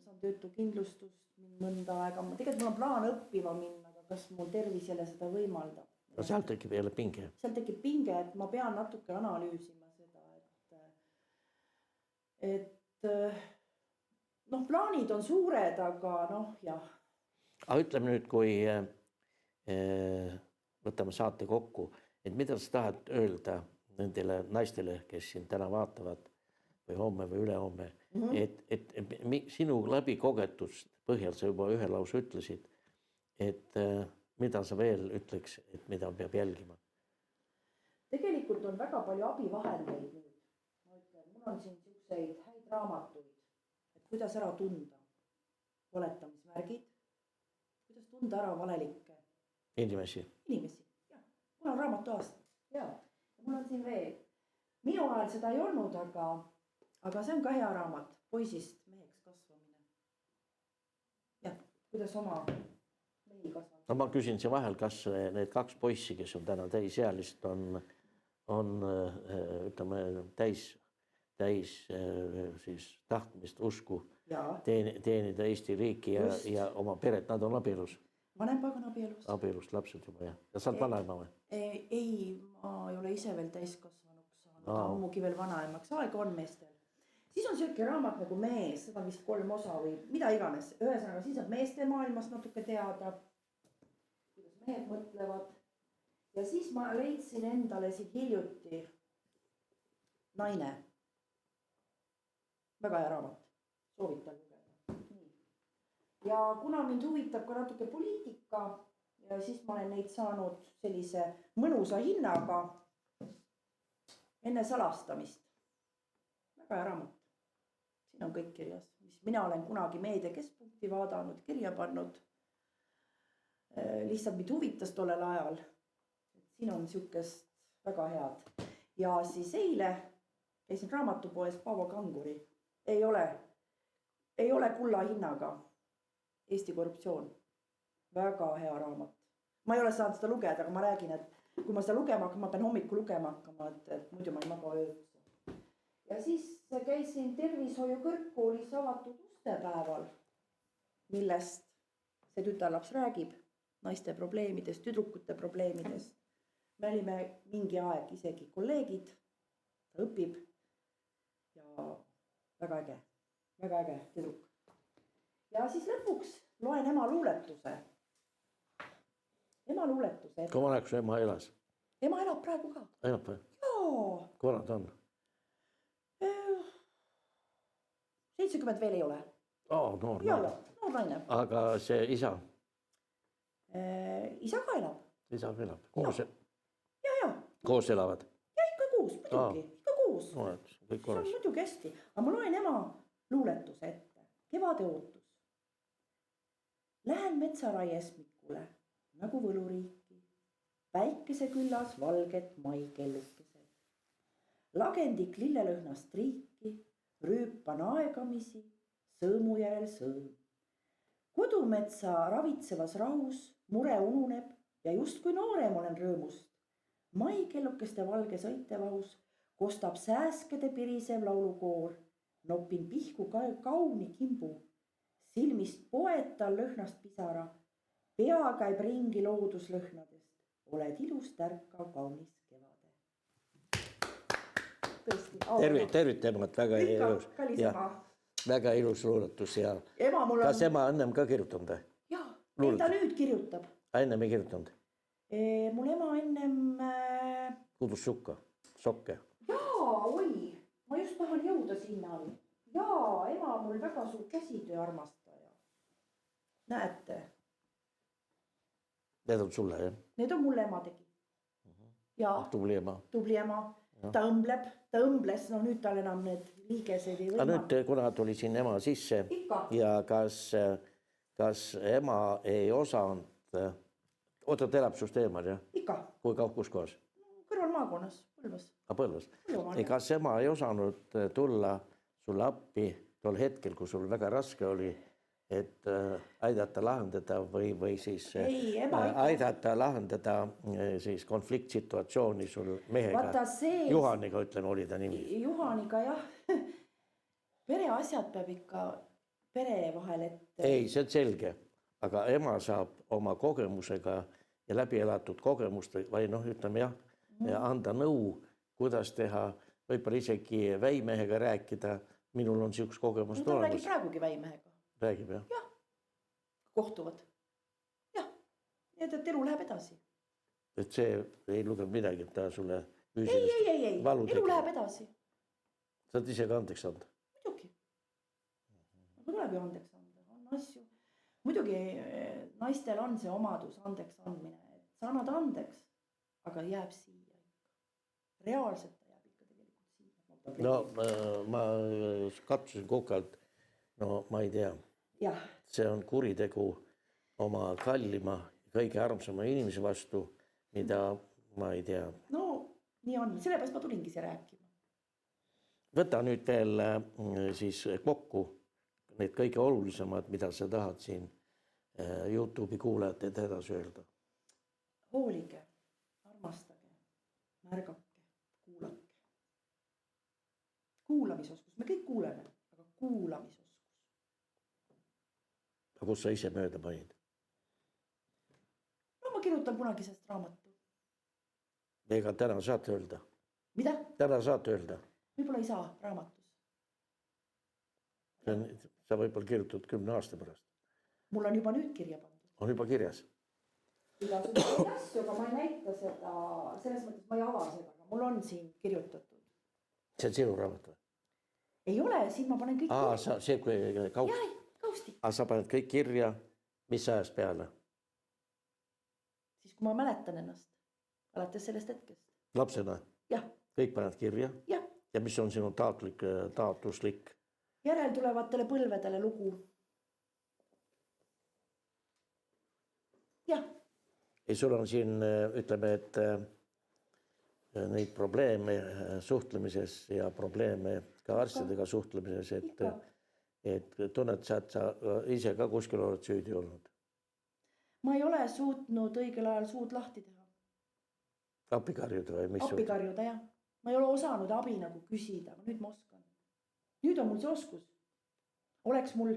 Saan töötukindlustust mõnda aega. Tegelikult mul on plaan õppima minna, aga kas mul tervis jälle seda võimaldab? No seal tekib jälle pinge. Seal tekib pinge, et ma pean natuke analüüsima seda, et noh, plaanid on suured, aga noh, jah. Aga ütleme nüüd, kui võtame saate kokku, et mida sa tahad öelda nendele naistele, kes siin täna vaatavad või homme või ülehomme, et sinu läbikogetust põhjal sa juba ühe lause ütlesid, et mida sa veel ütleks, et mida peab jälgima? Tegelikult on väga palju abivahendeid nüüd. Ma ütlen, mul on siin selliseid häid raamatuid, et kuidas ära tunda valetamismärgid, kuidas tunda ära valelikke Inimesi. Ja, mul on raamatu aasta. Ja, mul on siin veel. Minu ajal seda ei olnud, aga see on ka hea raamat. Poisist meheks kasvamine. Ja, kuidas oma mehi kasvamine. No ma küsin siin vahel, kas need 2 poissi, kes on täna täisealist, on ütleme, täis siis tahtmist, usku teenida Eesti riiki ja oma peret, nad on abielus. Vanempaga on abielus. Abielust lapsed juba, jah. Ja sa oled vanaema või? Ei, ma ei ole ise veel täiskasvanuks saanud, ammugi veel vanaemaks. Aeg on meestel. Siis on selline raamat nagu Mees, seda vist 3 osa või mida iganes. Ühesõnaga, siis saab meeste maailmast natuke teada, kuidas mehed mõtlevad. Ja siis ma leidsin endale siin hiljuti Naine. Väga hea raamat. Soovitan lugeda. Ja kuna mind huvitab ka natuke poliitika ja siis ma olen neid saanud sellise mõnusa hinnaga enne salastamist. Väga hea raamat. Siin on kõik kirjas, mis mina olen kunagi meedia keskpunkti vaadanud, kirja pannud. Lihtsalt mind huvitas tollel ajal. Siin on niisugust väga head. Ja siis eile käisin raamatupoes Paavo Kanguri. Ei ole kulla hinnaga. Eesti korruptsioon. Väga hea raamat. Ma ei ole saanud seda lugeda, aga ma räägin, et kui ma seda lugema hakkan, ma pean hommikul lugema hakkama, et muidu ma ei maga ööd. Ja siis käisin tervishoiu kõrgkoolis avatud ustepäeval, millest see tütarlaps räägib, naiste probleemidest, tüdrukute probleemidest. Me olime mingi aeg isegi kolleegid, ta õpib ja väga äge tüdruk. Ja siis lõpuks loen ema luuletuse. Kui vanaks su ema elas? Ema elab praegu ka. Elab või? Jaa. Kui vana ta on? 70 veel ei ole. Noor. Noor naine. Aga see isa? Isa ka elab. Isa ka elab? Koos? Ja. Koos elavad? Ja ikka koos, muidugi. Ikka koos. Kõik korras. See on muidugi hästi. Aga ma loen ema luuletuse ette. Kevade ootus. Lähen metsaraiesmikule nagu võluriiki. Päikese küllas valged maikellukesed. Lagendik lillelõhnast riiki. Rüüpan aegamisi, sõõmu järel sõõm. Kodumetsa ravitsevas rahus mure ununeb ja just kui noorem olen rõõmust. Maikellukeste valge sõitevahus kostab sääskede pirisev laulukoor. Nopin pihku kauni kimbu. Silmist poetal lõhnast pisara. Pea käib ringi looduslõhnadest. Oled ilus tärkav kaunis kevade. Tõesti. Tervita emat, väga ilus. Väga ilus luuletus. Kas ema ennem ka kirjutanud? Jaa, ta nüüd kirjutab. Ennem ei kirjutanud? Mul ema ennem... Kudus sokke. Jaa, oi, ma just tahan jõuda sinna. Jaa, ema mul väga suur käsitöö armastaja. Näete? Need on sulle, jah? Need on mulle ema tegi. Tubli ema. Tubli ema. Ta õmbles, no nüüd tal enam need liigesed ei võima. Aga nüüd, kuna tuli siin ema sisse ja kas ema ei osanud, ta elab sust eemal, jah? Ikka. Kui kus kohas? Kõrval maakonnas, Põlvas. Põlvas. Kas ema ei osanud tulla sulle appi tol hetkel, kui sul väga raske oli, et aidata lahendada või siis Ei, ema ikka. aidata lahendada siis konfliktsituatsiooni sul mehega. Vaata see... Juhaniga, ütleme, oli ta nimi. Juhaniga, jah. Pereasjad peab ikka pere vahel ette. Ei, see on selge. Aga ema saab oma kogemusega ja läbi elatud kogemust või noh, ütleme jah, anda nõu, kuidas teha, võib-olla isegi väimehega rääkida. Minul on siuks kogemus Ta olemas. räägib praegugi väimehega. Räägib, jah? Jah, kohtuvad. Jah, nii et elu läheb edasi. Et see ei lugenud midagi, et ta sulle Ei, valu elu läheb edasi. Sa oled ise ka andeks anda? Muidugi. Aga tuleb ju andeks anda, on asju. Muidugi naistel on see omadus andeks andmine, et sa annad andeks, aga jääb siia ikka. Reaalselt ta jääb ikka tegelikult siia. No ma katsusin kukalt, no ma ei tea. Jah. See on kuritegu oma kallima, kõige armsama inimese vastu, mida ma ei tea. No nii on, sellepärast ma tulingi siia rääkima. Võta nüüd veel siis kokku need kõige olulisemad, mida sa tahad siin YouTube'i kuulajate edasi öelda. Hoolige, armastage, märgake, kuulake. Kuulamisoskus, me kõik kuuleme, aga kuulamisoskus. Aga kus sa ise mööda panid? No ma kirjutan kunagi sellest raamatu. Ega täna saad öelda? Mida? Täna saad öelda? Võib-olla ei saa raamatus. Sa võib-olla kirjutad 10 aasta pärast. Mul on juba nüüd kirja pandud. On juba kirjas? Igasuguseid asju, aga ma ei näita seda, selles mõttes ma ei ava seda, aga mul on siin kirjutatud. See on sinu raamat või? Ei ole, siin ma panen kõik kirja. See kui kaust. Jah, kaustik. Sa paned kõik kirja, mis ajast peale? Siis kui ma mäletan ennast, alates sellest hetkest. Lapsena? Jah. Kõik paned kirja? Jah. Ja mis on sinu taotluslik? Järeltulevatele põlvedele lugu. Jah. Ei, sul on siin, ütleme, et neid probleeme suhtlemises ja probleeme ka arstidega suhtlemises, et tunned sa, et sa ise ka kuskil oled süüdi olnud? Ma ei ole suutnud õigel ajal suud lahti teha. Appi karjuda või mis? Appi karjuda, jah. Ma ei ole osanud abi nagu küsida, nüüd ma oskan. Nüüd on mul see oskus. Oleks mul,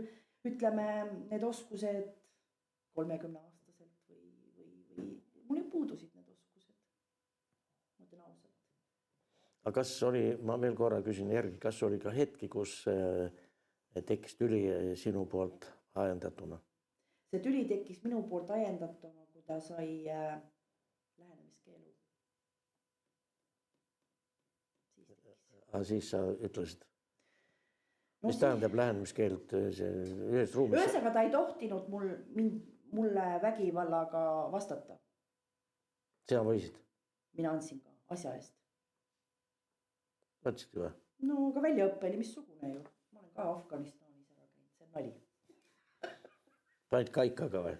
ütleme, need oskused 30-aastaselt või mul ei puudusid need oskused. Ma ütlen ausalt. Aga kas oli, ma veel korra küsin järgi, kas oli ka hetki, kus tekkis tüli sinu poolt ajendatuna? See tüli tekkis minu poolt ajendatuna, kui ta sai lähenemiskeelu. Siis sa ütlesid, mis tähendab lähenemiskeeld ühes ruumis? Ühesõnaga ta ei tohtinud mulle vägivallaga vastata. Sina võisid? Mina andsin ka asja eest. Võtsidki või? No aga väljaõppe oli missugune ju. Ma olen ka Afganistanis ära käinud, see on nali. Panid kaikaga või?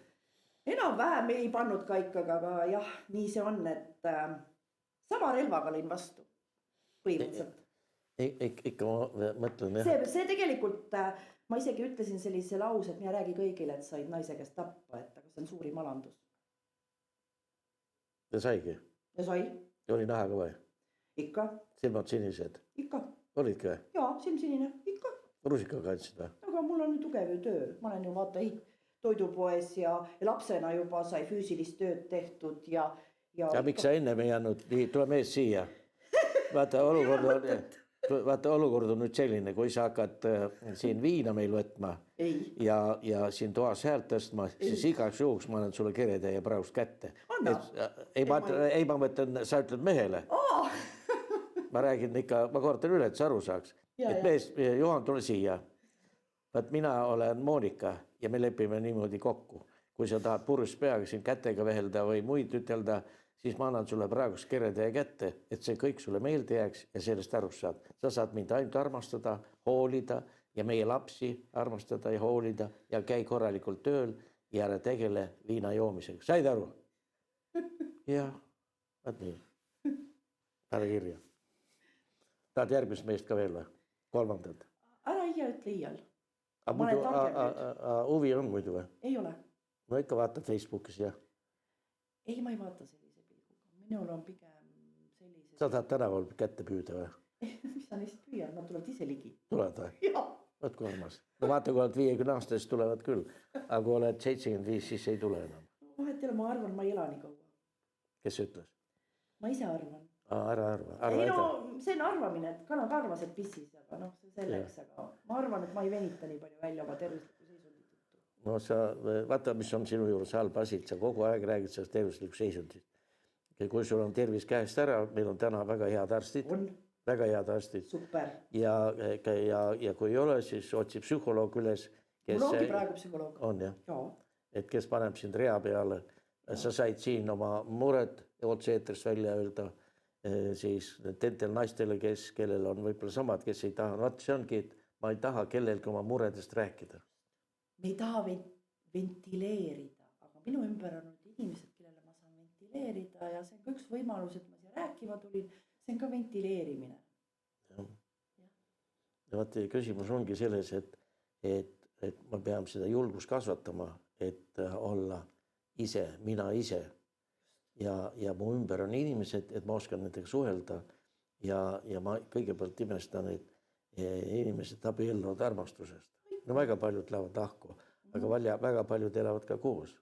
Enam vähem ei pannud kaikaga, aga jah, nii see on, et sama relvaga lõin vastu põhimõtteliselt. Ikka ma mõtlen, jah. See tegelikult, ma isegi ütlesin sellise lause, et mina räägi kõigile, et said naise käest tappa, et aga see on suurim alandus. Ja saigi? Ja sai. Ja oli näha ka või? Ikka. Silmad sinised? Ikka. Olidki või? Jaa, silm sinine. Ikka. Rusikaga andsid või? Aga mul on ju tugev ju töö. Ma olen ju vaata toidupoes ja lapsena juba sai füüsilist tööd tehtud ja miks sa enne ei jäänud, tuleme ees siia. Vaata olukord on nüüd selline, kui sa hakkad siin viina meil võtma ja siin toas häält tõstma, siis igaks juhuks ma annan sulle keretäie praegust kätte. Ei, ma mõtlen, sa ütled mehele. Ma räägin ikka, ma kordan üle, et sa aru saaks. Et mees, Juhan, tule siia. Vaat mina olen Moonika ja me lepime niimoodi kokku. Kui sa tahad purjus peaga siin kätega vehelda või muid ütelda, siis ma annan sulle praegust keretäie kätte, et see kõik sulle meelde jääks ja sellest aru saad. Sa saad mind ainult armastada, hoolida ja meie lapsi armastada ja hoolida ja käi korralikult tööl ja ära tegele viina joomisega. Said aru? Jah, vaat nii. Ära kirja. Tahad järgmist meest ka veel või? Kolmandat? Ära iia ütle iial. Ma olen targem nüüd. Huvi on muidu või? Ei ole. No ikka vaatad Facebookis ja Ei, ma ei vaata sellise pilguga. Minul on pigem sellised... sa tahad tänaval kätte püüda või? Mis sa neist püüad? Nad tulevad ise ligi. Tuled või? Jah. Võt kui armas. No vaata, kui oled 50 aastas, tulevad küll. Aga kui oled 75, siis ei tule enam. Vahet ei ole, ma arvan, ma ei ela nii kaua. Kes ütles? Ma ise arvan. Ära arva. Ei no, see on arvamine, et kana ka arvas, et pissis, aga noh, see selleks, aga ma arvan, et ma ei venita nii palju välja oma tervisliku seisundit. No sa, vaata, mis on sinu juures halb asi, sa kogu aeg räägid sellest tervislikku seisundist. Kui sul on tervis käest ära, meil on täna väga head arstid. On. Väga head arstid. Super. Ja kui ei ole, siis otsib psühholoog üles. Mul ongi praegu psühholoog. On jah? Jaa. Et kes paneb sind rea peale. Sa said siin oma mured otse-eetrist välja öelda siis nendel naistele, kellel on võib-olla samad, kes ei taha. Vaat see ongi, et ma ei taha kellelgi oma muredest rääkida. Me ei taha ventileerida, aga minu ümber on inimesed, kellele ma saan ventileerida ja see on ka üks võimalus, et ma siia rääkima tulin. See on ka ventileerimine. Ja vaat küsimus ongi selles, et ma pean seda julgust kasvatama, et olla ise, mina ise. Ja mu ümber on inimesed, et ma oskan nendega suhelda ja ma kõigepealt imestan, et inimesed abielluvad armastusest. No väga paljud lähevad lahku, aga väga paljud elavad ka koos.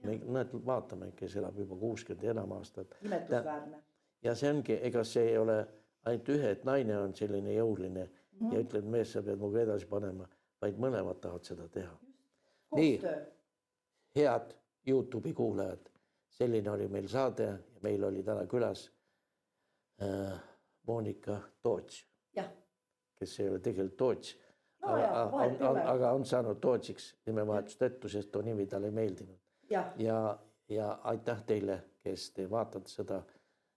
Me vaatame, kes elab juba 60 ja enam aastat. Imetusväärne. Ja see ongi, ega see ei ole ainult ühe, et naine on selline jõuline ja ütled, mees, sa pead muga edasi panema, vaid mõlemad tahavad seda teha. Nii, head YouTube'i kuulajad, selline oli meil saade ja meil oli täna külas Monika Toots, kes ei ole tegelikult Toots, aga on saanud Tootsiks nimevahetust ettu, sest too nimi talle ei meeldinud. Ja aitäh teile, kes te vaatate seda.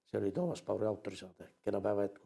See oli Toomas Pauri autorisaade. Kena päeva jätku.